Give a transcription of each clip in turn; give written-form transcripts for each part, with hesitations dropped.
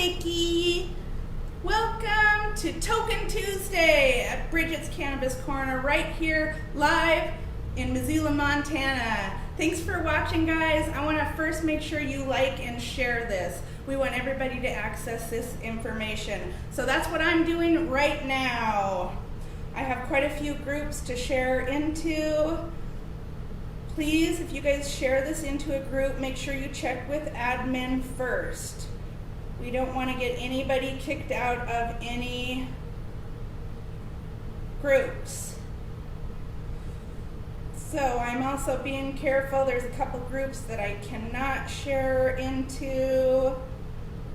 Nikki. Welcome to Token Tuesday at Bridget's Cannabis Corner right here live in Missoula, Montana. Thanks for watching, guys. I want to first make sure you like and share this. We want everybody to access this information. So that's what I'm doing right now. I have quite a few groups to share into. Please, if you guys share this into a group, make sure you check with admin first. We don't want to get anybody kicked out of any groups. So I'm also being careful. There's a couple groups that I cannot share into.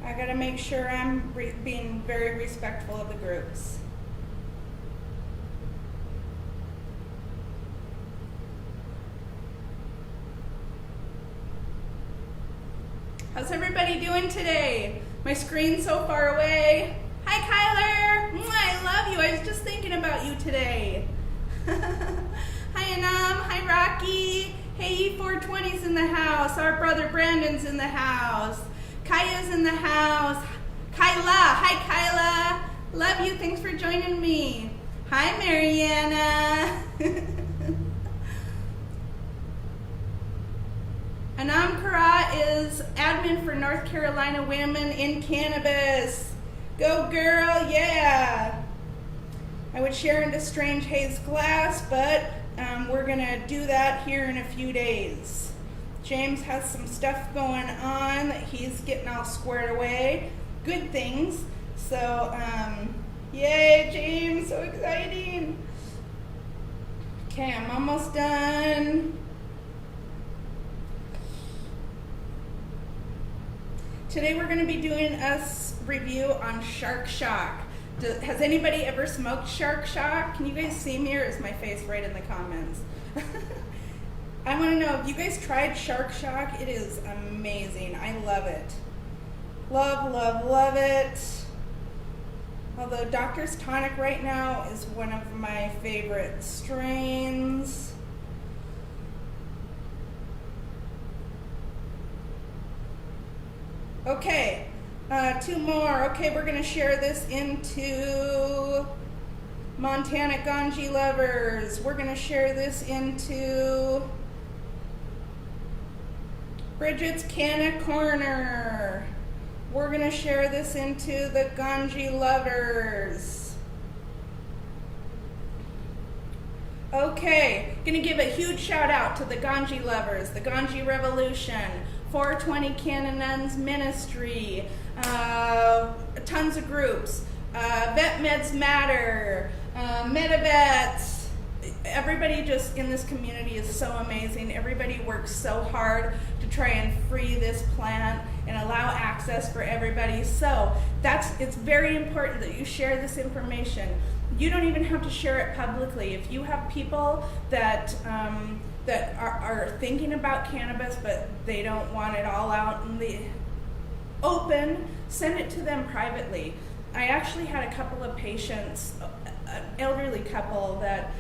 I got to make sure I'm being very respectful of the groups. How's everybody doing today? My screen's so far away. Hi, Kyler. I love you. I was just thinking about you today. Hi, Anam. Hi, Rocky. Hey, E420's in the house. Our brother Brandon's in the house. Kaya's in the house. Kyla. Hi, Kyla. Love you. Thanks for joining me. Hi, Mariana. Anam Karat is admin for North Carolina Women in Cannabis. Go girl, yeah. I would share into Strange Haze Glass, but we're gonna do that here in a few days. James has some stuff going on that he's getting all squared away. Good things. So, yay, James, so exciting. Okay, I'm almost done. Today we're going to be doing a review on Shark Shock. Has anybody ever smoked Shark Shock? Can you guys see me, or is my face right in the comments? I want to know if you guys tried Shark Shock. It is amazing. I love it. Love, love, love it. Although Doctor's Tonic right now is one of my favorite strains. Okay, two more. Okay, we're going to share this into Montana Ganji lovers. We're going to share this into Bridget's Canna Corner. We're going to share this into the Ganji lovers. Okay, going to give a huge shout out to the Ganji lovers, the Ganji Revolution, 420 Canon Nuns Ministry, tons of groups, Vet Meds Matter, Medivets. Everybody just in this community is so amazing. Everybody works so hard to try and free this plant and allow access for everybody. So it's very important that you share this information. You don't even have to share it publicly. If you have people that are thinking about cannabis, but they don't want it all out in the open, send it to them privately. I actually had a couple of patients, an elderly couple that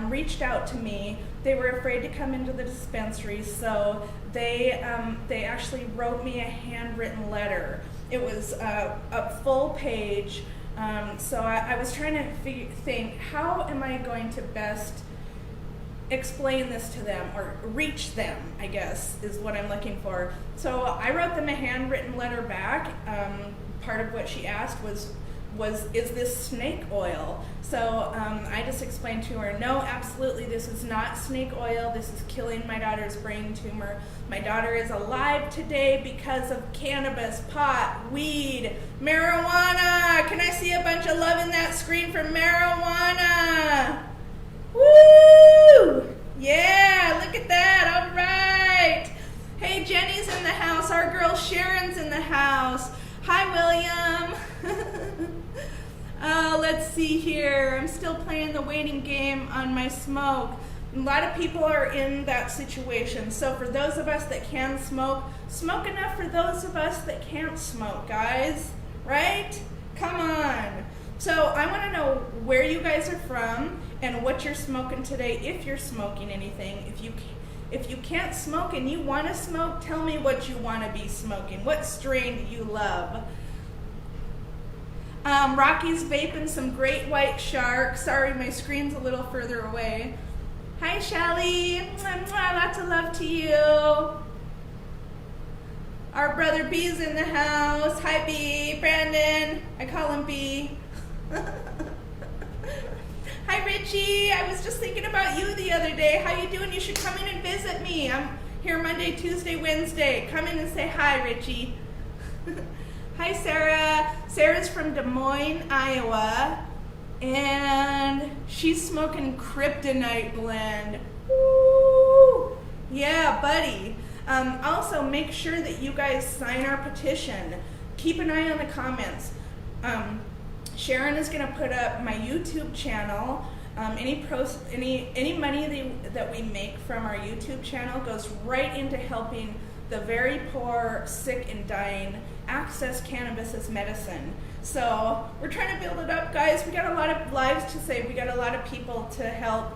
reached out to me. They were afraid to come into the dispensary, so they actually wrote me a handwritten letter. It was a full page. So I was trying to think, how am I going to best explain this to them, or reach them, I guess, is what I'm looking for. So I wrote them a handwritten letter back. Part of what she asked was is this snake oil? So I just explained to her, no, absolutely, this is not snake oil. This is killing my daughter's brain tumor. My daughter is alive today because of cannabis, pot, weed, marijuana. Can I see a bunch of love in that screen for marijuana? Woo! Yeah, look at that. All right. Hey, Jenny's in the house. Our girl Sharon's in the house. Hi, William. Let's see here. I'm still playing the waiting game on my smoke. A lot of people are in that situation. So for those of us that can smoke, smoke enough for those of us that can't smoke, guys. Right? Come on. So I want to know where you guys are from and what you're smoking today, if you're smoking anything. If you can't smoke and you want to smoke, tell me what you want to be smoking. What strain do you love? Rocky's vaping some great white shark. Sorry, my screen's a little further away. Hi, Shelly. Mwah, mwah, lots of love to you. Our brother B's in the house. Hi, B. Brandon. I call him B. Hi, Richie. I was just thinking about you the other day. How you doing? You should come in and visit me. I'm here Monday, Tuesday, Wednesday. Come in and say hi, Richie. Hi, Sarah. Sarah's from Des Moines, Iowa. And she's smoking Kryptonite blend. Woo! Yeah, buddy. Also, make sure that you guys sign our petition. Keep an eye on the comments. Sharon is going to put up my YouTube channel. Any money that we make from our YouTube channel goes right into helping the very poor, sick, and dying access cannabis as medicine. So we're trying to build it up, guys. We got a lot of lives to save. We got a lot of people to help.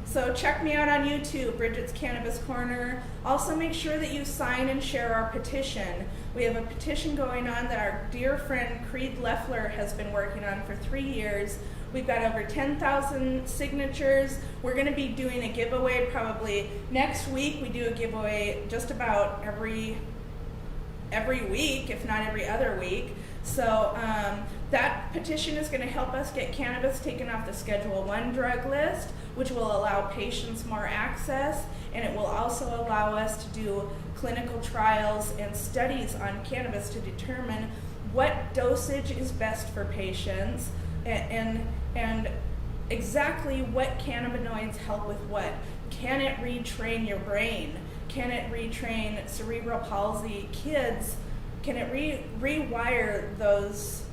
So check me out on YouTube, Bridget's Cannabis Corner. Also make sure that you sign and share our petition. We have a petition going on that our dear friend Creed Leffler has been working on for 3 years. We've got over 10,000 signatures. We're going to be doing a giveaway probably next week. We do a giveaway just about every week, if not every other week. So that petition is going to help us get cannabis taken off the Schedule I drug list, which will allow patients more access, and it will also allow us to do clinical trials and studies on cannabis to determine what dosage is best for patients and exactly what cannabinoids help with what. Can it retrain your brain? Can it retrain cerebral palsy kids? Can it rewire those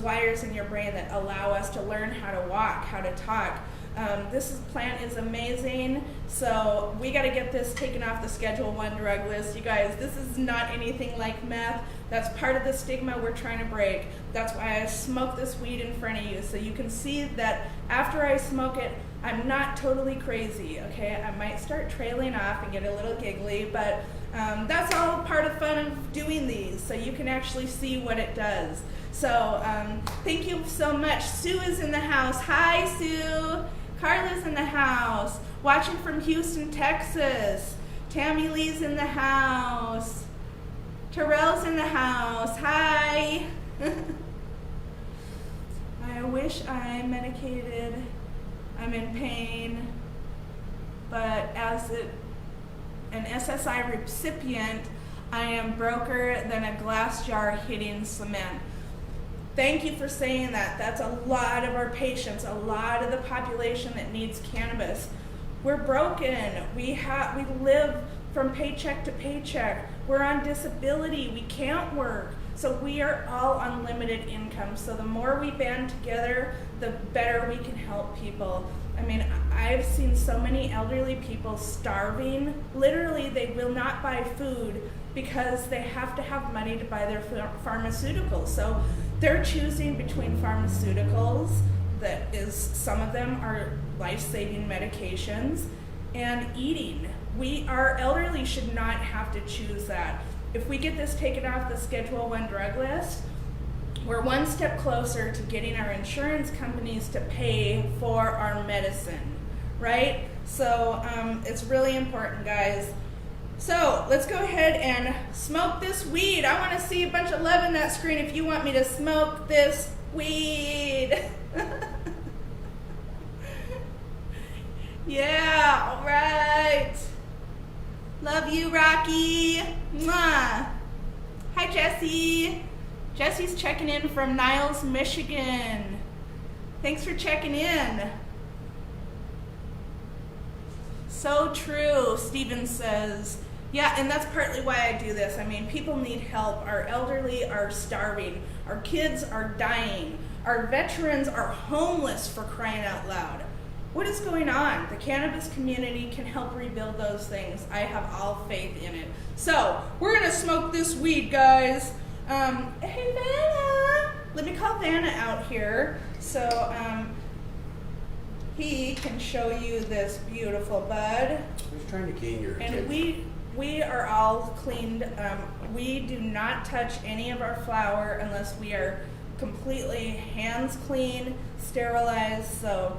wires in your brain that allow us to learn how to walk, how to talk? This plant is amazing, so we got to get this taken off the Schedule I drug list. You guys, this is not anything like meth. That's part of the stigma we're trying to break. That's why I smoke this weed in front of you, so you can see that after I smoke it, I'm not totally crazy, okay? I might start trailing off and get a little giggly, but that's all part of fun of doing these, so you can actually see what it does. So thank you so much. Sue is in the house. Hi, Sue. Carla's in the house. Watching from Houston, Texas. Tammy Lee's in the house. Terrell's in the house. Hi. I wish I'm medicated. I'm in pain, but as an SSI recipient, I am broker than a glass jar hitting cement. Thank you for saying that. That's a lot of our patients, a lot of the population that needs cannabis. We're broken. We live from paycheck to paycheck. We're on disability. We can't work. So we are all on limited income. So the more we band together, the better we can help people. I mean, I've seen so many elderly people starving. Literally, they will not buy food because they have to have money to buy their pharmaceuticals. So they're choosing between pharmaceuticals, that is, some of them are life-saving medications, and eating. Our elderly should not have to choose that. If we get this taken off the Schedule I drug list, we're one step closer to getting our insurance companies to pay for our medicine, right? So it's really important, guys. So let's go ahead and smoke this weed. I want to see a bunch of love in that screen if you want me to smoke this weed. Yeah, all right. Love you, Rocky. Mwah. Hi, Jessie. Jesse's checking in from Niles, Michigan. Thanks for checking in. So true, Steven says. Yeah, and that's partly why I do this. I mean, people need help. Our elderly are starving. Our kids are dying. Our veterans are homeless, for crying out loud. What is going on? The cannabis community can help rebuild those things. I have all faith in it. So, we're going to smoke this weed, guys. Hey, Vanna. Let me call Vanna out here so he can show you this beautiful bud. I was trying to gain your attention. And we are all cleaned. We do not touch any of our flower unless we are completely hands clean, sterilized, so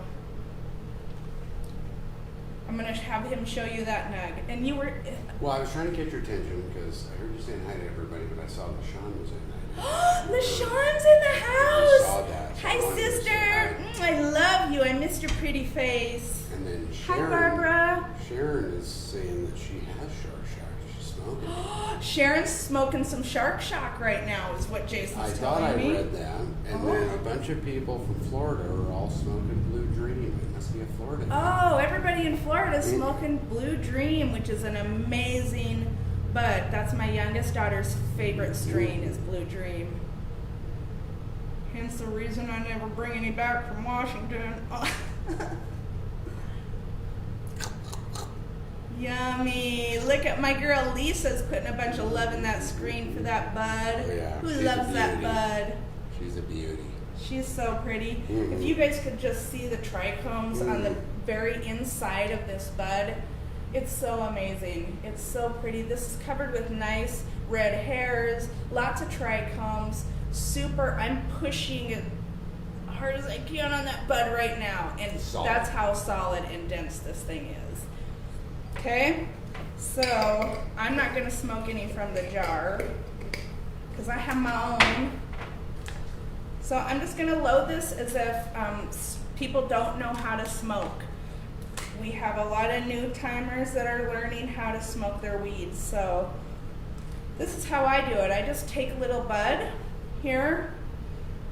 I'm gonna have him show you that nug. And you were... Well, I was trying to get your attention because I heard you saying hi to everybody, but I saw LaShawn was in there. LaShawn's in the house! I saw that. So Hi, I wanted to say sister! hi. I love you. I missed your pretty face. And then Hi, Sharon. Barbara. Sharon is saying that she has shark shock. She's smoking. Sharon's smoking some Shark Shock right now, is what Jason's I thought telling I me. read that. And then a bunch of people from Florida are all smoking Blue Dream. It must be a Florida thing. Oh, everybody in Florida is smoking Blue Dream, which is an amazing bud. That's my youngest daughter's favorite strain is Blue Dream. Hence the reason I never bring any back from Washington. Yummy. Look at my girl Lisa's putting a bunch of love in that screen for that bud. Oh, yeah. Who She's a loves that beauty. bud? She's a beauty. She's so pretty. Mhm. If you guys could just see the trichomes on the very inside of this bud, it's so amazing. It's so pretty. This is covered with nice red hairs, lots of trichomes, super. I'm pushing as hard as I can on that bud right now, and Solid. that's how solid and dense this thing is. Okay, so I'm not gonna smoke any from the jar because I have my own. So I'm just gonna load this as if people don't know how to smoke. We have a lot of new timers that are learning how to smoke their weeds. So this is how I do it. I just take a little bud here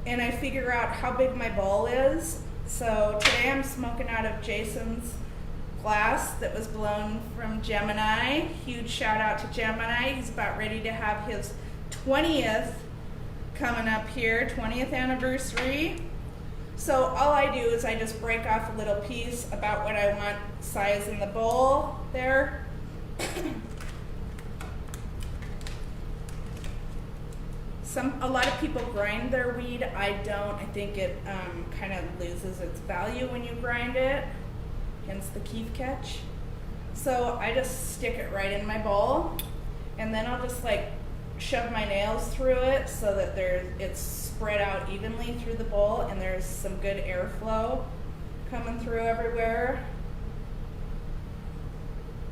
and I figure out how big my bowl is. So today I'm smoking out of Jason's glass that was blown from Gemini. Huge shout out to Gemini. He's about ready to have his 20th coming up here, 20th anniversary. So all I do is I just break off a little piece about what I want size in the bowl there. A lot of people grind their weed. I don't. I think it kind of loses its value when you grind it, hence the Keith catch. So I just stick it right in my bowl, and then I'll just like shove my nails through it so that it's spread out evenly through the bowl and there's some good airflow coming through everywhere.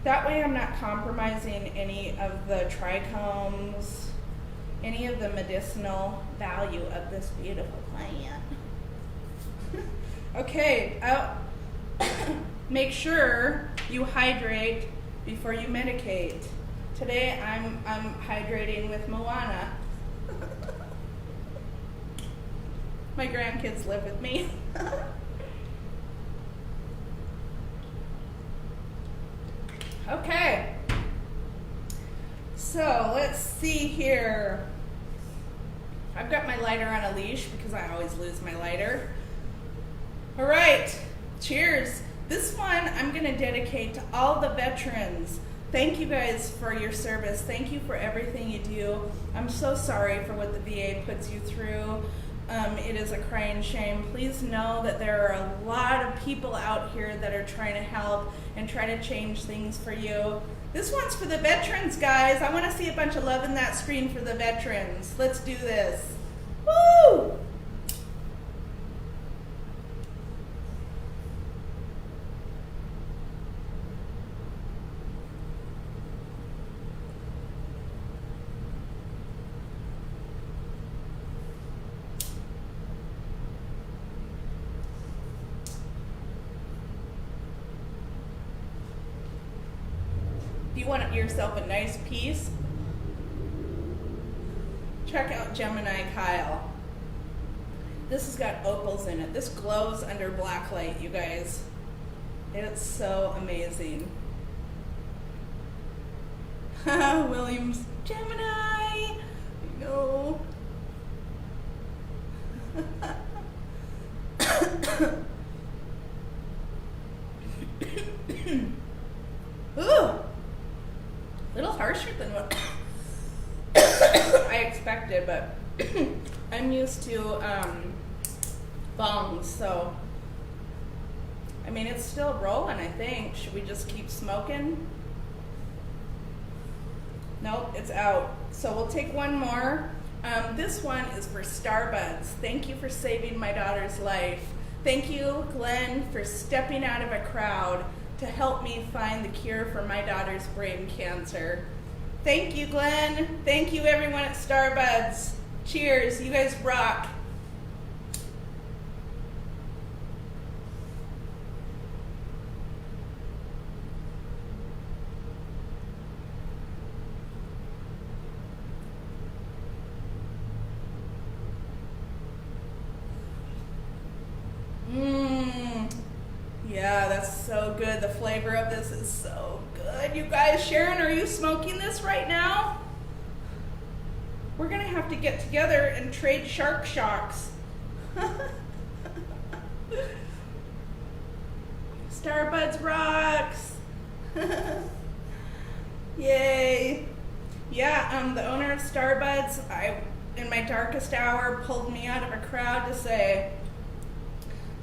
That way I'm not compromising any of the trichomes, any of the medicinal value of this beautiful plant. Okay, make sure you hydrate before you medicate. Today I'm hydrating with Moana. My grandkids live with me. Okay. So let's see here. I've got my lighter on a leash because I always lose my lighter. All right, cheers. This one I'm gonna dedicate to all the veterans. Thank you guys for your service. Thank you for everything you do. I'm so sorry for what the VA puts you through. It is a crying shame. Please know that there are a lot of people out here that are trying to help and try to change things for you. This one's for the veterans, guys. I want to see a bunch of love in that screen for the veterans. Let's do this. Woo! If you want yourself a nice piece, check out Gemini Kyle. This has got opals in it. This glows under black light, you guys. It's so amazing. Williams, Gemini! No. Ooh! Little harsher than what I expected, but I'm used to bongs, so I mean it's still rolling, I think. Should we just keep smoking? Nope, it's out. So we'll take one more This one is for Starbuds. Thank you for saving my daughter's life. Thank you, Glenn, for stepping out of a crowd to help me find the cure for my daughter's brain cancer. Thank you, Glenn. Thank you, everyone at Starbuds. Cheers. You guys rock. Yeah, that's so good. The flavor of this is so good. You guys, Sharon, are you smoking this right now? We're gonna have to get together and trade Shark Shocks. Starbuds rocks. Yay. Yeah, the owner of Starbuds, in my darkest hour, pulled me out of a crowd to say,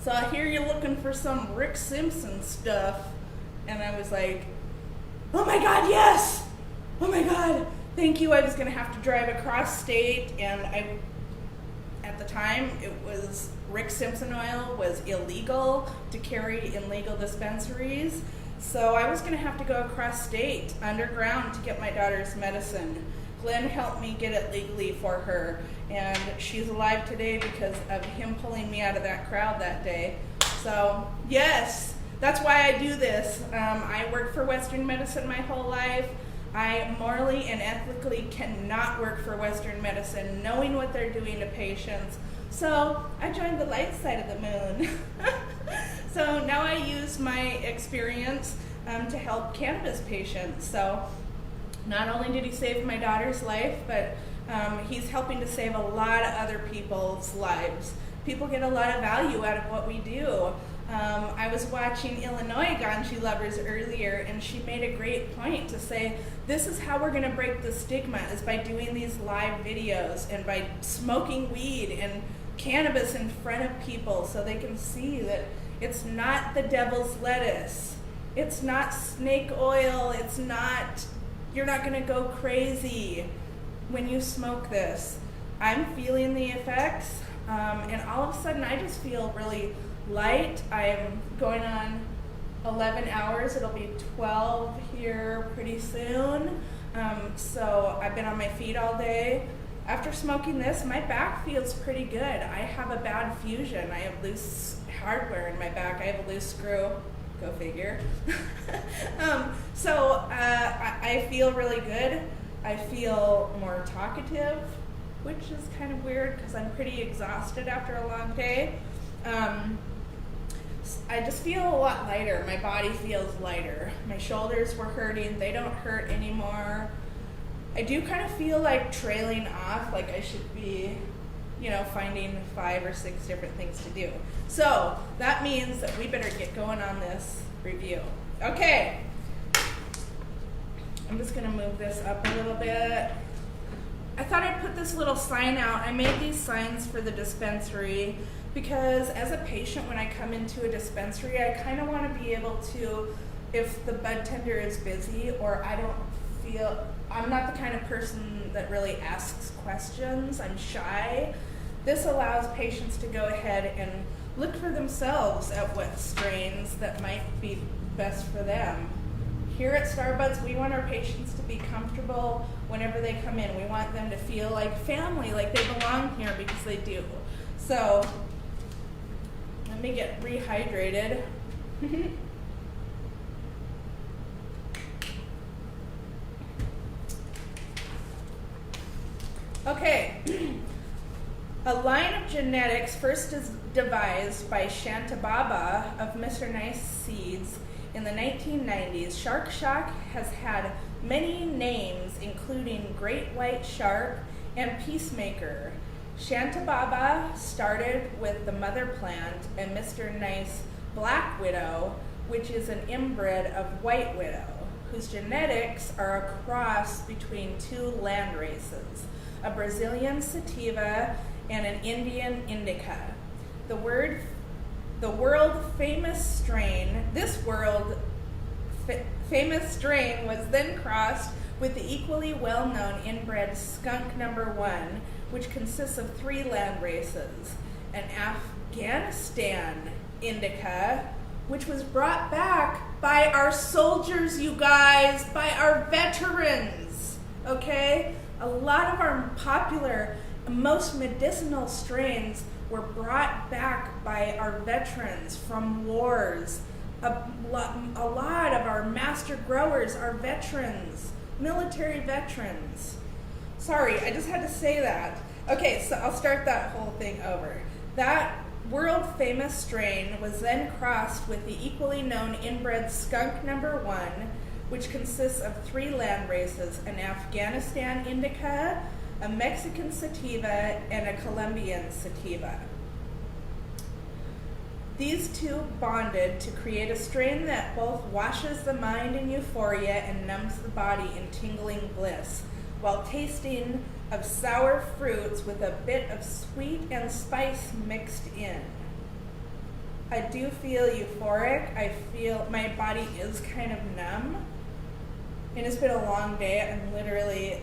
so I hear you're looking for some Rick Simpson stuff. And I was like, oh my God, yes! Oh my God, thank you. I was gonna have to drive across state, and at the time, it was Rick Simpson oil was illegal to carry in legal dispensaries. So I was gonna have to go across state, underground, to get my daughter's medicine. Glenn helped me get it legally for her, and she's alive today because of him pulling me out of that crowd that day. So yes, that's why I do this. I worked for Western medicine my whole life. I morally and ethically cannot work for Western medicine, knowing what they're doing to patients. So I joined the light side of the moon. So now I use my experience to help cannabis patients. So not only did he save my daughter's life, but he's helping to save a lot of other people's lives. People get a lot of value out of what we do. I was watching Illinois Ganji Lovers earlier, and she made a great point to say, this is how we're going to break the stigma, is by doing these live videos and by smoking weed and cannabis in front of people so they can see that it's not the devil's lettuce. It's not snake oil. It's not... You're not going to go crazy when you smoke this. I'm feeling the effects, and all of a sudden I just feel really light. I'm going on 11 hours. It'll be 12 here pretty soon. So I've been on my feet all day. After smoking this, my back feels pretty good. I have a bad fusion. I have loose hardware in my back. I have a loose screw. Go figure. So I feel really good. I feel more talkative, which is kind of weird because I'm pretty exhausted after a long day. I just feel a lot lighter. My body feels lighter. My shoulders were hurting. They don't hurt anymore. I do kind of feel like trailing off, like I should be, finding 5 or 6 different things to do. So that means that we better get going on this review. Okay. I'm just gonna move this up a little bit. I thought I'd put this little sign out. I made these signs for the dispensary because as a patient, when I come into a dispensary, I kind of want to be able to, if the bud tender is busy or I'm not the kind of person that really asks questions, I'm shy. This allows patients to go ahead and look for themselves at what strains that might be best for them. Here at Starbuds, we want our patients to be comfortable whenever they come in. We want them to feel like family, like they belong here, because they do. So, let me get rehydrated. Okay. A line of genetics first is devised by Shantababa of Mr. Nice Seeds in the 1990s. Shark Shock has had many names, including Great White Shark and Peacemaker. Shantababa started with the mother plant and Mr. Nice Black Widow, which is an inbred of White Widow, whose genetics are a cross between 2 land races, a Brazilian sativa and an Indian indica. This world famous strain was then crossed with the equally well-known inbred skunk number 1, which consists of 3 land races, an Afghanistan indica, which was brought back by our soldiers, you guys, by our veterans, okay? A lot of our popular, most medicinal strains were brought back by our veterans from wars. A lot of our master growers are veterans, military veterans. Sorry, I just had to say that. Okay, so I'll start that whole thing over. That world famous strain was then crossed with the equally known inbred skunk number 1, which consists of 3 land races, an Afghanistan indica, a Mexican sativa, and a Colombian sativa. These two bonded to create a strain that both washes the mind in euphoria and numbs the body in tingling bliss, while tasting of sour fruits with a bit of sweet and spice mixed in. I do feel euphoric. I feel my body is kind of numb. And it's been a long day. I'm literally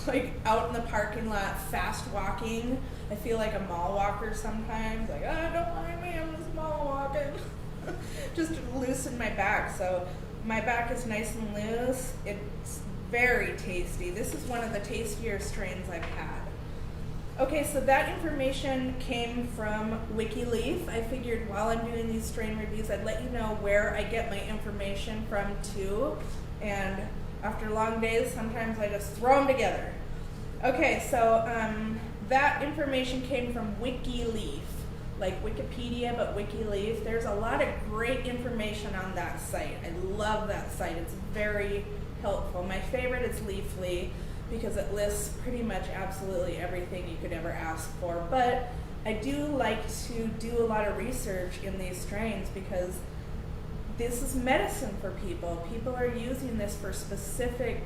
like out in the parking lot, fast walking. I feel like a mall walker sometimes. Like, oh, don't mind me, I'm just mall walking. Just to loosen my back. So my back is nice and loose. It's very tasty. This is one of the tastier strains I've had. Okay, so that information came from WikiLeaf. I figured while I'm doing these strain reviews, I'd let you know where I get my information from too. And after long days, sometimes I just throw them together. Okay, so that information came from WikiLeaf, like Wikipedia, but WikiLeaf. There's a lot of great information on that site. I love that site. It's very helpful. My favorite is Leafly because it lists pretty much absolutely everything you could ever ask for. But I do like to do a lot of research in these strains because this is medicine for people. People are using this for specific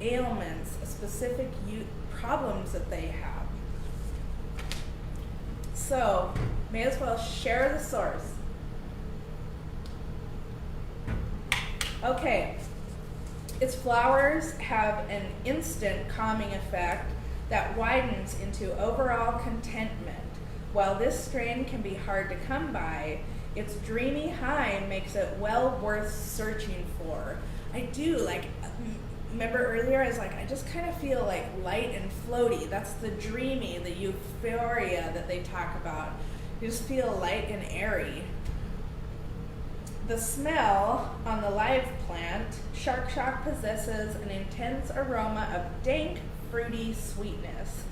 ailments, specific problems that they have. So, may as well share the source. Okay, its flowers have an instant calming effect that widens into overall contentment. While this strain can be hard to come by, its dreamy high makes it well worth searching for. I do, like, remember earlier I was like, I just kind of feel like light and floaty. That's the dreamy, the euphoria that they talk about. You just feel light and airy. The smell on the live plant, Shark Shock possesses an intense aroma of dank, fruity sweetness.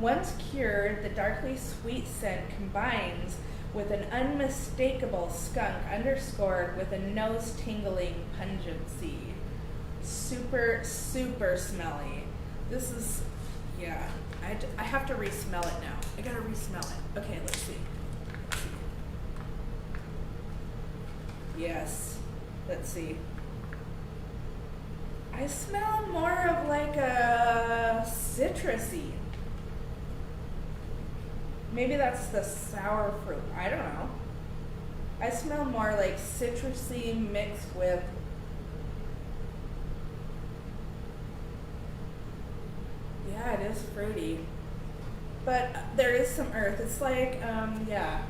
Once cured, the darkly sweet scent combines with an unmistakable skunk underscored with a nose-tingling pungency. Super, super smelly. This is, yeah, I have to re-smell it now. I gotta re-smell it. Okay, let's see. Yes, let's see. I smell more of like a citrusy. Maybe that's the sour fruit. I don't know. I smell more like citrusy mixed with yeah, it is fruity. But there is some earth. It's like, yeah.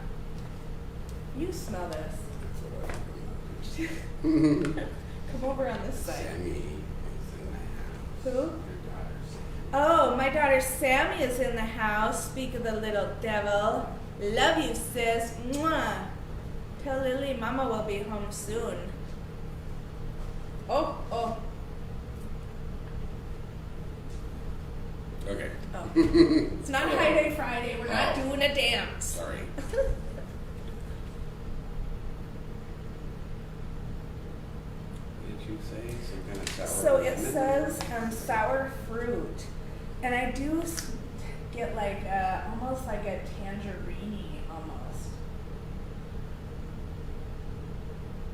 You smell this. Come over on this side. Sammy is in the house. Who? Your daughter, Sammy. Oh, my daughter Sammy is in the house. Speak of the little devil. Love you, sis. Mwah. Tell Lily Mama will be home soon. Oh. Okay. Oh. It's not High Day Friday. We're not doing a dance. Sorry. Did you say some kind of sour? So it lemon? says sour fruit, and I do get like almost like a tangerine almost.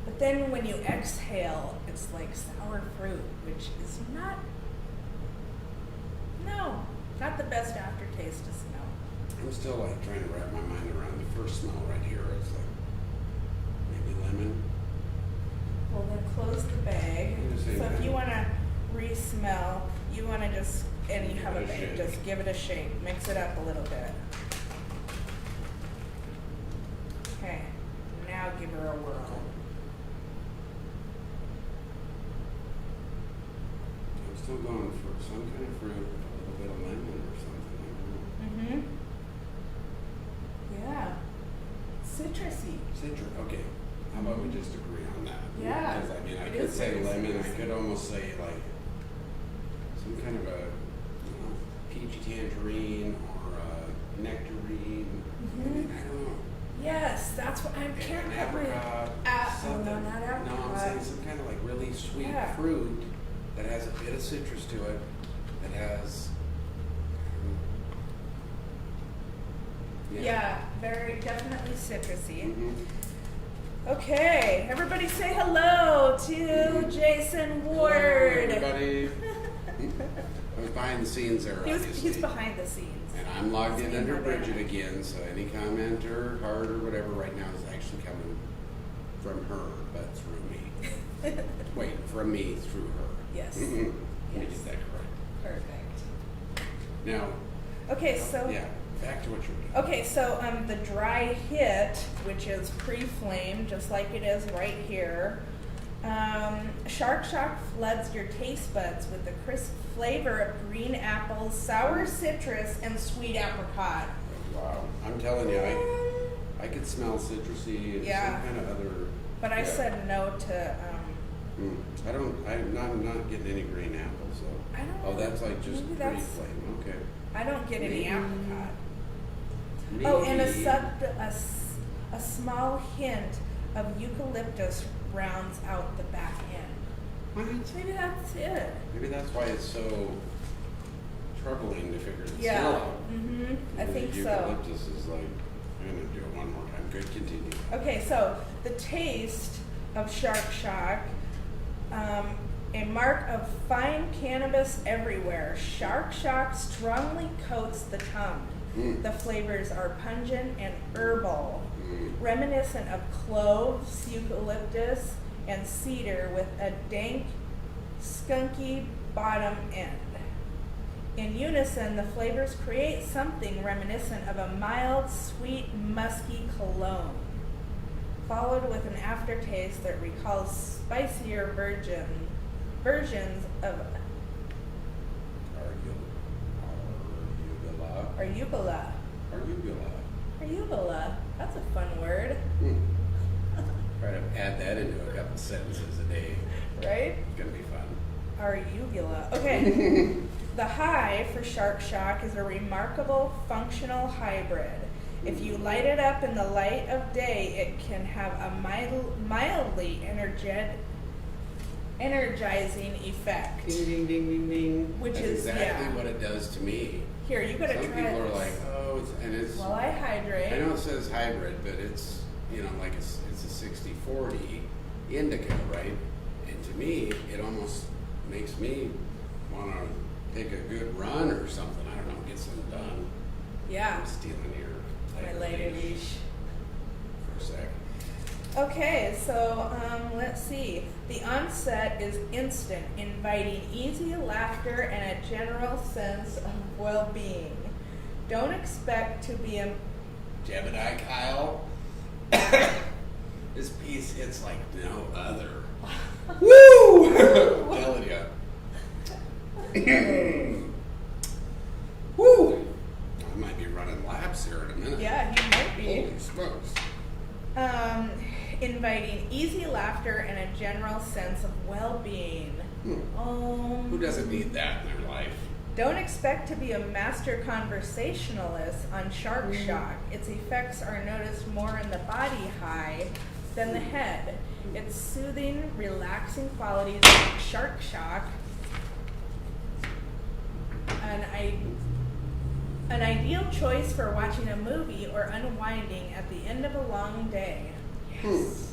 But then when you exhale, it's like sour fruit, which is not the best aftertaste to smell. I'm still like trying to wrap my mind around the first smell right here. It's like maybe lemon. Well, then close the bag. I'm just saying So if that. you want to re-smell, You want to just, and you have a Give it a bait, shake. just give it a shake. Mix it up a little bit. Okay, now give her a whirl. I'm still going for some kind of fruit, with a little bit of lemon or something. I don't know. Yeah. Citrusy. Citrus. Okay. How about we just agree on that? Yeah, Because I mean, I it could is say very lemon. I citrusy. could almost say like some kind of a peachy tangerine or a nectarine. I mean, I don't know. Yes, that's what I can't An remember. apricot. Oh, something. no, not apricot. No, I'm saying some kind of like really sweet Yeah. fruit that has a bit of citrus to it. That has. Yeah, very definitely citrusy. Mm-hmm. Okay, everybody say hello to Jason Ward. Everybody. I was behind the scenes there, obviously. He's behind the scenes. And I'm logged in He's under being Bridget my again, so any comment or heart or whatever right now is actually coming from her, but through me. Wait, from me through her. Yes. Let me Yes. get that correct. Perfect. Now, Okay, so yeah, back to what you're doing. okay, so the dry hit, which is pre-flamed, just like it is right here. Shark Shock floods your taste buds with the crisp flavor of green apples, sour citrus, and sweet apricot. Wow, I'm telling you, I could smell citrusy and Yeah. some kind of other. But I yeah. said no to. I'm not getting any green apples, so. I don't Oh, know. that's like just Maybe pretty that's- flame, okay. I don't get any apricot. Maybe. Oh, and a small hint of eucalyptus rounds out the back end. What? Maybe that's it. Maybe that's why it's so troubling to figure this Yeah. out. I The think so. eucalyptus is like, I'm gonna do it one more time. Good, continue. Okay, so the taste of Shark Shock, a mark of fine cannabis everywhere. Shark Shock strongly coats the tongue. Mm. The flavors are pungent and herbal, Mm. reminiscent of cloves, eucalyptus, and cedar with a dank, skunky bottom end. In unison, the flavors create something reminiscent of a mild, sweet, musky cologne, followed with an aftertaste that recalls spicier versions of Arugula. arugula. Arugula. Arugula. That's a fun word, Mm. Try to add that into a couple sentences a day. right? It's gonna be fun. Arugula. Okay. The high for Shark Shock is a remarkable functional hybrid. If you light it up in the light of day, it can have a mildly energizing effect. Ding, ding, ding, ding, ding. Which That's is- exactly yeah. what it does to me. Here, you gotta Some try people this. are like, oh, it's. While I hydrate. I know it says hybrid, but it's, like it's a 60-40 indica, right? And to me, it almost makes me want to take a good run or something. I don't know, get something done. Yeah. I'm stealing your My lady leash. for a sec. Okay, so let's see. The onset is instant, inviting easy laughter and a general sense of well-being. Don't expect to be a Jebediah Kyle. This piece hits like no other. Woo! I'm telling you. Woo! I might be running laps here in a minute. Yeah, he might be. Holy smokes. Inviting easy laughter and a general sense of well-being. Who doesn't need that in their life? Don't expect to be a master conversationalist on Shark Shock. Its effects are noticed more in the body high than the head. Its soothing, relaxing qualities make Shark Shock an ideal choice for watching a movie or unwinding at the end of a long day. Yes,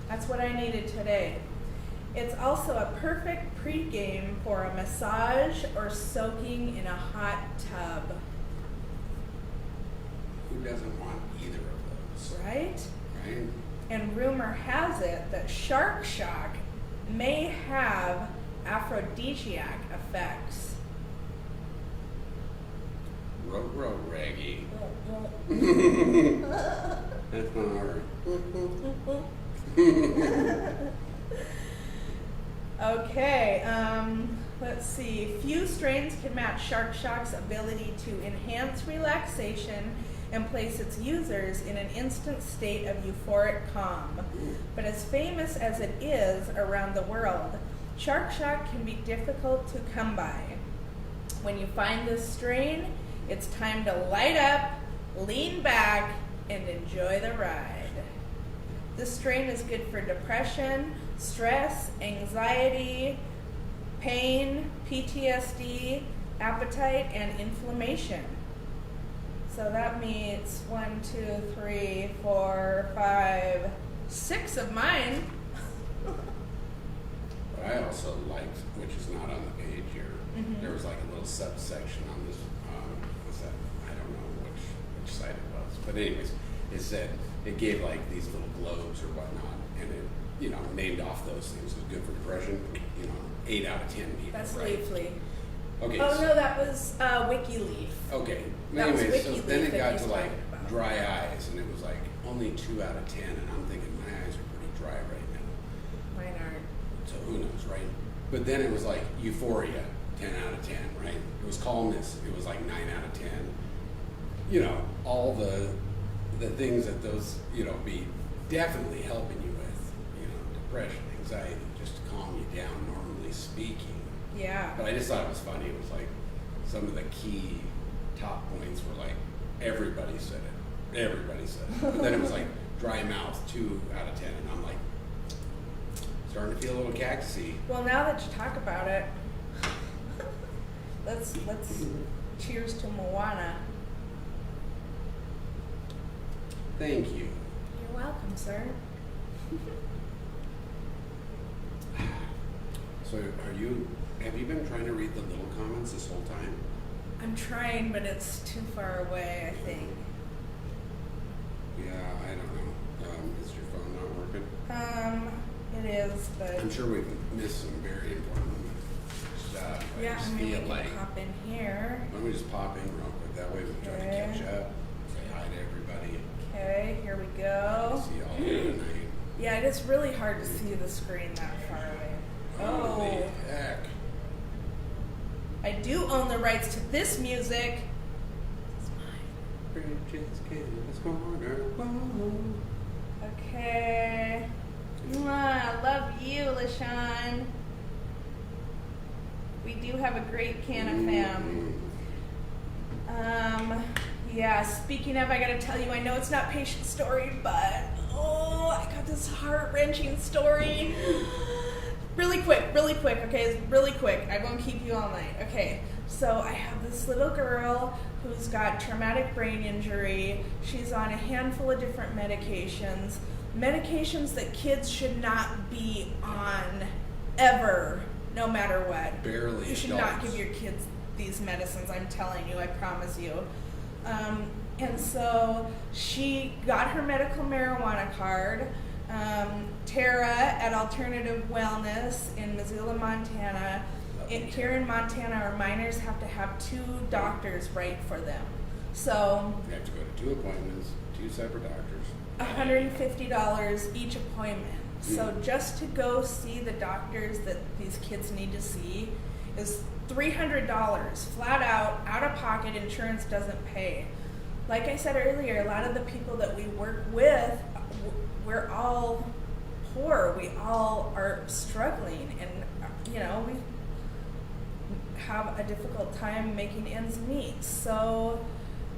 that's what I needed today. It's also a perfect pregame for a massage or soaking in a hot tub. Who doesn't want either of those? Right? Right? And rumor has it that Shark Shock may have aphrodisiac effects. Row, Raggy. That's not hard. Okay, let's see. Few strains can match Shark Shock's ability to enhance relaxation and place its users in an instant state of euphoric calm. But as famous as it is around the world, Shark Shock can be difficult to come by. When you find this strain, it's time to light up, lean back, and enjoy the ride. This strain is good for depression, stress, anxiety, pain, PTSD, appetite, and inflammation. So that means 1, 2, 3, 4, 5, 6 of mine. But I also liked, which is not on the page here, there was like a little subsection on this, what's that? I don't know which site it was. But anyways, it said, it gave like these little globes or whatnot, and it, named off those things. It was good for depression, 8 out of 10 people. That's right? Leafly. Okay. Oh no, that was WikiLeaf. Okay. That was Anyways, so WikiLeaf then it that got he's to like talking about. dry eyes, and it was like only 2 out of 10, and I'm thinking my eyes are pretty dry right now. Mine aren't. So who knows, right? But then it was like euphoria, 10 out of 10, right? It was calmness, it was like 9 out of 10. All the things that those, be definitely helping you with, depression, anxiety, just to calm you down, normally speaking. Yeah. But I just thought it was funny. It was like some of the key top points were like, everybody said it. Everybody said it. But then it was like dry mouth, 2 out of 10, and I'm like, starting to feel a little cactusy. Well, now that you talk about it, let's cheers to Moana. Thank you. You're welcome, sir. So have you been trying to read the little comments this whole time? I'm trying, but it's too far away, I think. Yeah, I don't know. Is your phone not working? It is, but I'm sure we've missed some very important stuff. yeah, just I mean, we feel can like, pop in here. let me just pop in real quick. That way we can try to Okay. catch up. Say hi to everybody. Okay, here we go. See y'all here tonight. Yeah, it is really hard to see the screen that far away. Holy heck. I do own the rights to this music. It's mine. Bridget's Canvas Corner. Whoa. Okay. Mwah, love you, LaShawn. We do have a great can of fam. Yeah, speaking of, I gotta tell you, I know it's not patient story, but I got this heart-wrenching story. Really quick, okay? It's really quick. I won't keep you all night. Okay, so I have this little girl who's got traumatic brain injury. She's on a handful of different medications that kids should not be on ever, no matter what. Barely You should adults. not give your kids these medicines, I'm telling you, I promise you. And so she got her medical marijuana card. Tara at Alternative Wellness in Missoula, Montana. Here in Montana, our minors have to have 2 doctors write for them. So You have to go to 2 appointments, 2 separate doctors. $150 each appointment. So just to go see the doctors that these kids need to see is $300 flat out of pocket. Insurance doesn't pay. Like I said earlier, a lot of the people that we work with, we're all poor. We all are struggling, and we have a difficult time making ends meet. So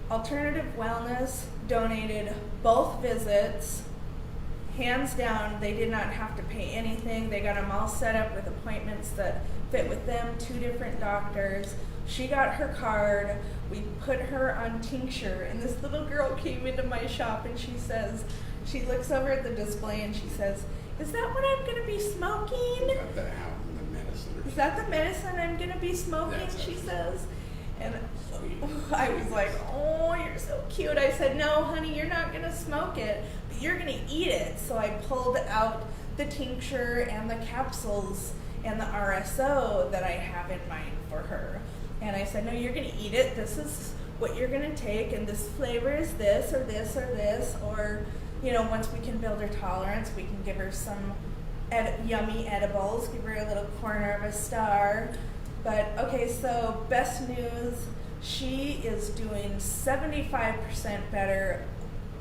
Alternative Wellness donated both visits. Hands down, they did not have to pay anything. They got them all set up with appointments that fit with them, 2 different doctors. She got her card. We put her on tincture, and this little girl came into my shop, and she looks over at the display, and she says, "Is that what I'm going to be smoking? Got that out in the medicine. Is that the medicine I'm going to be smoking?" That's she awesome. says. And Sweet. I was like, "Oh, you're so cute." I said, "No, honey, you're not going to smoke it, but you're going to eat it." So I pulled out the tincture and the capsules and the RSO that I have in mind for her. And I said, "No, you're going to eat it. This is what you're gonna take, and this flavor is this or this or this, or, you know, once we can build her tolerance, we can give her some yummy edibles, give her a little corner of a star. But okay, so best news, she is doing 75% better.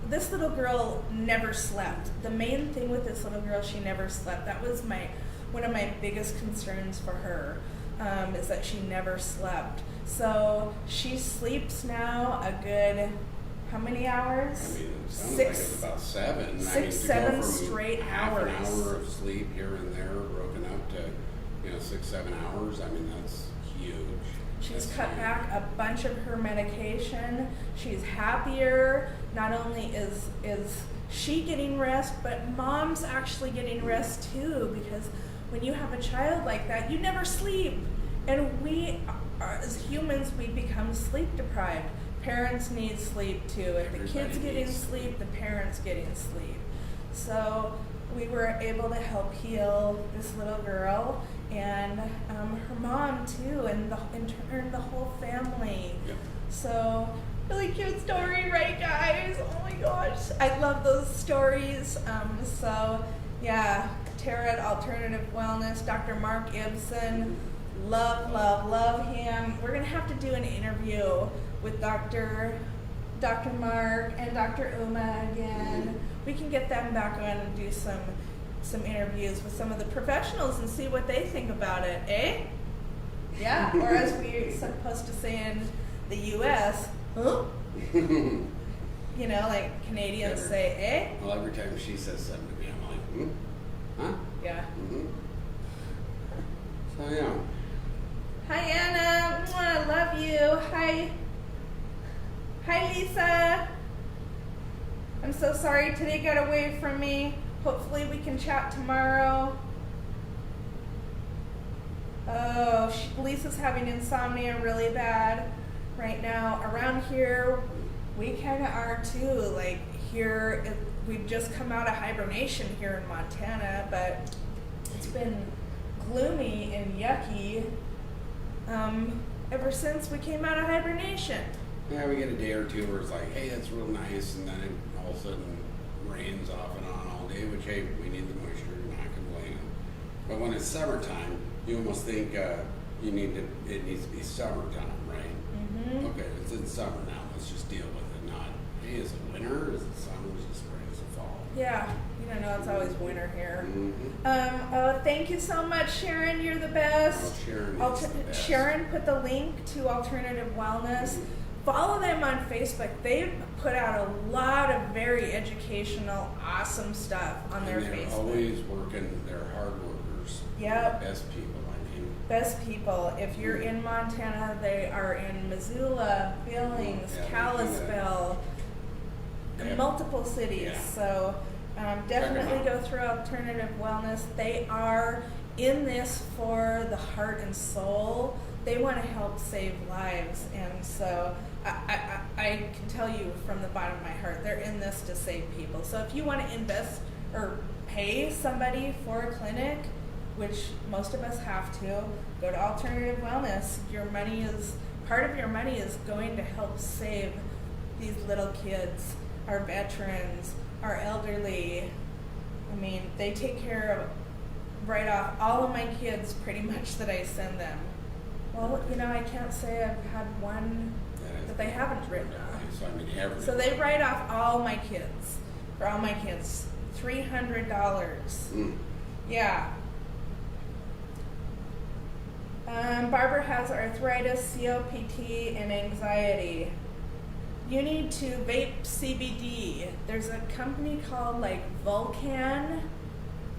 This little girl never slept. The main thing with this little girl, she never slept. That was one of my biggest concerns for her, is that she never slept. So she sleeps now a good, how many hours? I mean, it sounds Six- like it's about 7. six, I mean, to 7 go from straight half hours. an hour of sleep here and there, broken up to, 6, 7 hours. I mean, that's huge. She's That's cut huge. back a bunch of her medication. She's happier. Not only is she getting rest, but mom's actually getting rest too, because when you have a child like that, you never sleep. And we, as humans, we become sleep deprived. Parents need sleep too. If the kid's Everybody getting needs sleep, the parent's getting sleep. So we were able to help heal this little girl and her mom too, and in turn the whole family. Yep. So really cute story, right, guys? Oh my gosh, I love those stories. So yeah, Tara at Alternative Wellness, Dr. Mark Ibsen, love him. We're gonna have to do an interview with Dr. Mark and Dr. Uma again. We can get them back on and do some interviews with some of the professionals and see what they think about it, eh? Yeah, or as we're supposed to say in the U.S., huh? You know, like Canadians Better. say, eh? Well, every time she says something to me, I'm like, huh? Yeah. Mm-hmm. So, yeah. Hi, Anna. Mwah, love you. Hi, Lisa. I'm so sorry today got away from me. Hopefully we can chat tomorrow. Oh, Lisa's having insomnia really bad right now. Around here, we kind of are too. Like here, we've just come out of hibernation here in Montana, but it's been gloomy and yucky ever since we came out of hibernation. Yeah, we get a day or two where it's like, hey, that's real nice, and then it all of a sudden rains off and on all day, which, hey, we need the moisture, not complaining. But when it's summertime, you almost think it needs to be summertime, right? Mm-hmm. Okay, it's in summer now, let's just deal with it. Not, hey, is it winter, is it summer, is it spring, is it fall? Yeah, you don't know, it's always winter here. Mm-hmm. Thank you so much, Sharon. You're the best. Oh, Sharon is the best. Sharon put the link to Alternative Wellness. Mhm. Follow them on Facebook. They've put out a lot of very educational, awesome stuff on their And they're Facebook. always working, they're hard workers. Yep. The best people, I mean. Best people. If you're in Montana, they are in Missoula, Billings, Yeah, Kalispell, Yeah. multiple cities. Yeah. So definitely out. go through Alternative Wellness. They are in this for the heart and soul. They want to help save lives, and so I can tell you from the bottom of my heart, they're in this to save people. So if you want to invest or pay somebody for a clinic, which most of us have to, go to Alternative Wellness. Part of your money is going to help save these little kids, our veterans, our elderly. I mean, they take care of right off all of my kids pretty much that I send them. Well, I can't say I've had one that they haven't written off. So, I mean, everyone. So they write off all my kids, for all my kids, $300. Mm. Yeah. Barbara has arthritis, COPD, and anxiety. You need to vape CBD. There's a company called Vulcan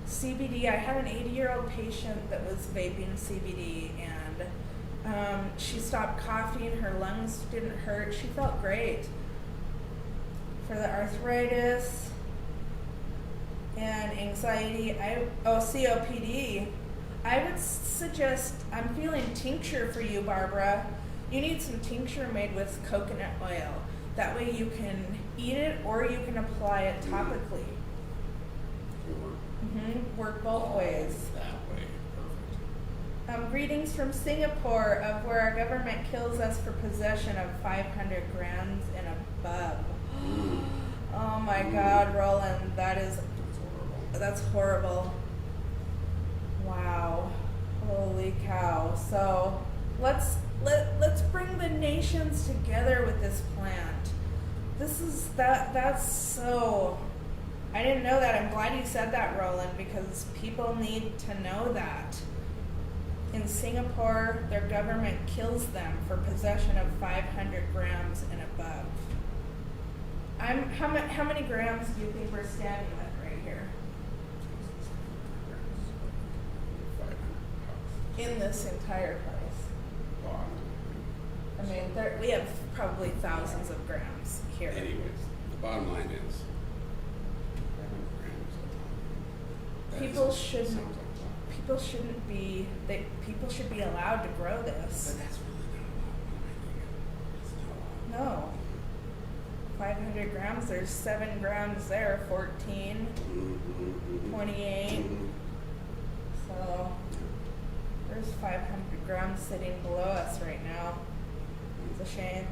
CBD. I had an 80-year-old patient that was vaping CBD, and she stopped coughing. Her lungs didn't hurt. She felt great. For the arthritis and anxiety, COPD, I would suggest, I'm feeling tincture for you, Barbara. You need some tincture made with coconut oil. That way you can eat it or you can apply it topically. Work both ways. That way, perfect. Greetings from Singapore, of where our government kills us for possession of 500 grams and above. Oh my God, Roland, that's horrible. Wow, holy cow. So let's bring the nations together with this plant. That's so. I didn't know that. I'm glad you said that, Roland, because people need to know that. In Singapore, their government kills them for possession of 500 grams and above. How many grams do you think we're standing with right here? In this entire place. I mean, we have probably thousands of grams here. Anyways, the bottom line is 500 grams. People should be allowed to grow this. But that's really not a lot when I think of it. It's not a lot. No. 500 grams, there's 7 grams there, 14, 28. So there's 500 grams sitting below us right now. It's a shame.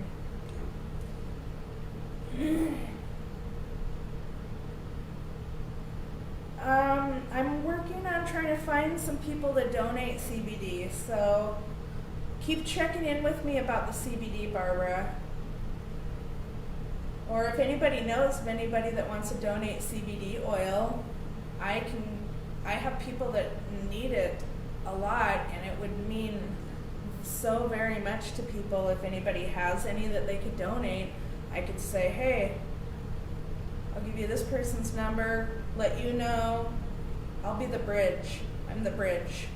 I'm working on trying to find some people to donate CBD, so keep checking in with me about the CBD, Barbara. Or if anybody knows of anybody that wants to donate CBD oil, I have people that need it a lot, and it would mean so very much to people if anybody has any that they could donate. I could say, hey, I'll give you this person's number, let you know. I'll be the bridge. I'm the bridge.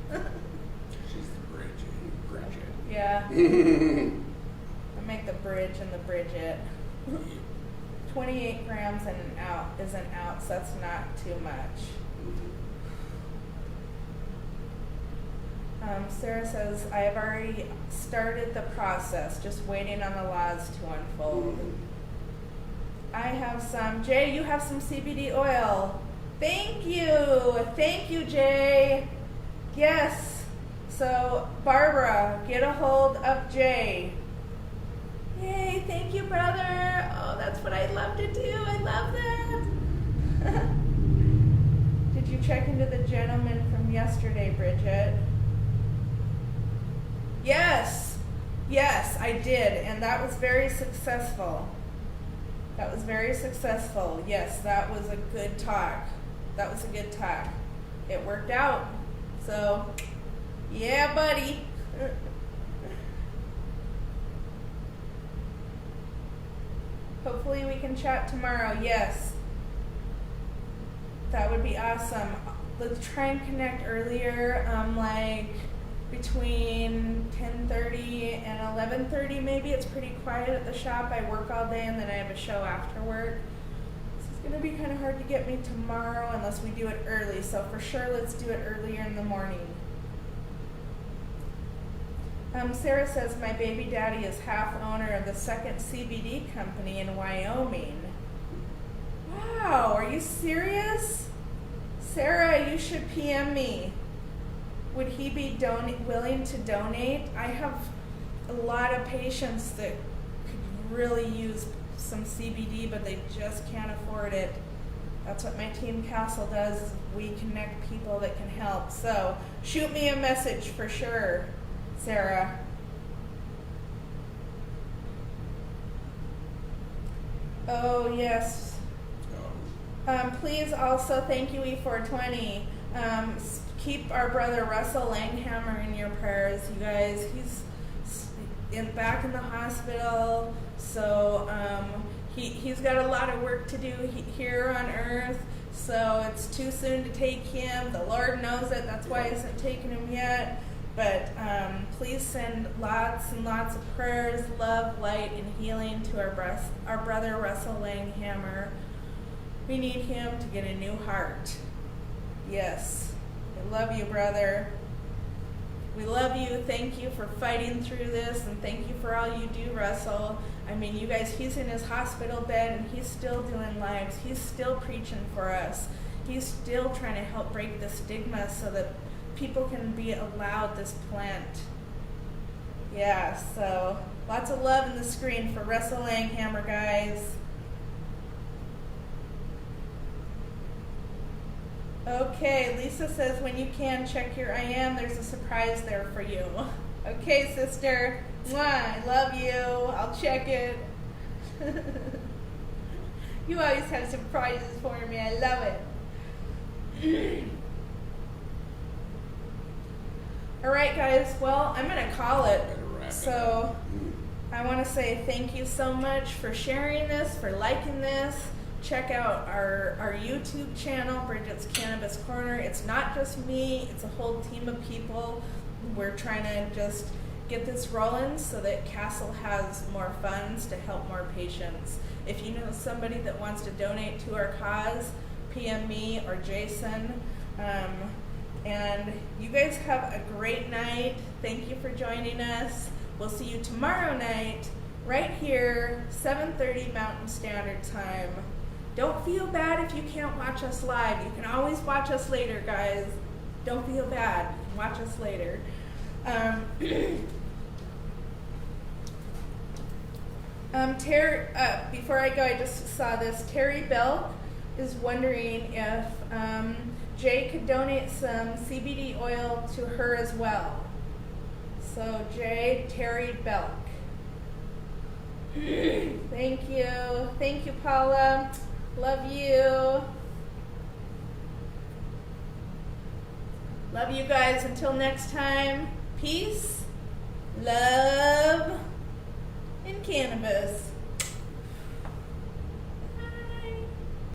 She's the bridge and Bridget. Yeah. I make the bridge and the Bridget. 28 grams and is an ounce. That's not too much. Sarah says, I have already started the process, just waiting on the laws to unfold. I have some. Jay, you have some CBD oil. Thank you, Jay. Yes. So, Barbara, get a hold of Jay. Yay, thank you, brother. Oh, that's what I love to do. I love that. Did you check into the gentleman from yesterday, Bridget? Yes, I did, and that was very successful. Yes, that was a good talk. It worked out. So, yeah, buddy. Hopefully we can chat tomorrow. Yes. That would be awesome. Let's try and connect earlier, like between 10:30 and 11:30 maybe. It's pretty quiet at the shop. I work all day and then I have a show after work. This is going to be kind of hard to get me tomorrow unless we do it early. So for sure, let's do it earlier in the morning. Sarah says, my baby daddy is half owner of the second CBD company in Wyoming. Wow, are you serious? Sarah, you should PM me. Would he be willing to donate? I have a lot of patients that could really use some CBD, but they just can't afford it. That's what my team Castle does, is we connect people that can help. So shoot me a message for sure, Sarah. Oh, yes. Please also thank you, E420. Keep our brother Russell Langhammer in your prayers, you guys. He's back in the hospital, so he's got a lot of work to do here on earth, so it's too soon to take him. The Lord knows it. That's why he hasn't taken him yet. But please send lots and lots of prayers, love, light, and healing to our brother Russell Langhammer. We need him to get a new heart. Yes. I love you, brother. We love you. Thank you for fighting through this, and thank you for all you do, Russell. I mean, you guys, he's in his hospital bed, and he's still doing lives. He's still preaching for us. He's still trying to help break the stigma so that people can be allowed this plant. Yeah, so lots of love in the screen for Russell Langhammer, guys. Okay, Lisa says when you can, check your IM. There's a surprise there for you. Okay, sister. Mwah, I love you. I'll check it. You always have surprises for me. I love it. All right, guys. Well, I'm going to call it. So I want to say thank you so much for sharing this, for liking this. Check out our YouTube channel, Bridget's Cannabis Corner. It's not just me, it's a whole team of people. We're trying to just get this rolling so that Castle has more funds to help more patients. If you know somebody that wants to donate to our cause, PM me or Jason. And you guys have a great night. Thank you for joining us. We'll see you tomorrow night, right here, 7:30 Mountain Standard Time. Don't feel bad if you can't watch us live. You can always watch us later, guys. Don't feel bad. You can watch us later. Before I go, I just saw this. Terry Belk is wondering if Jay could donate some CBD oil to her as well. So Terry Belk. Thank you. Thank you, Paula. Love you. Love you guys. Until next time, peace, love, and cannabis.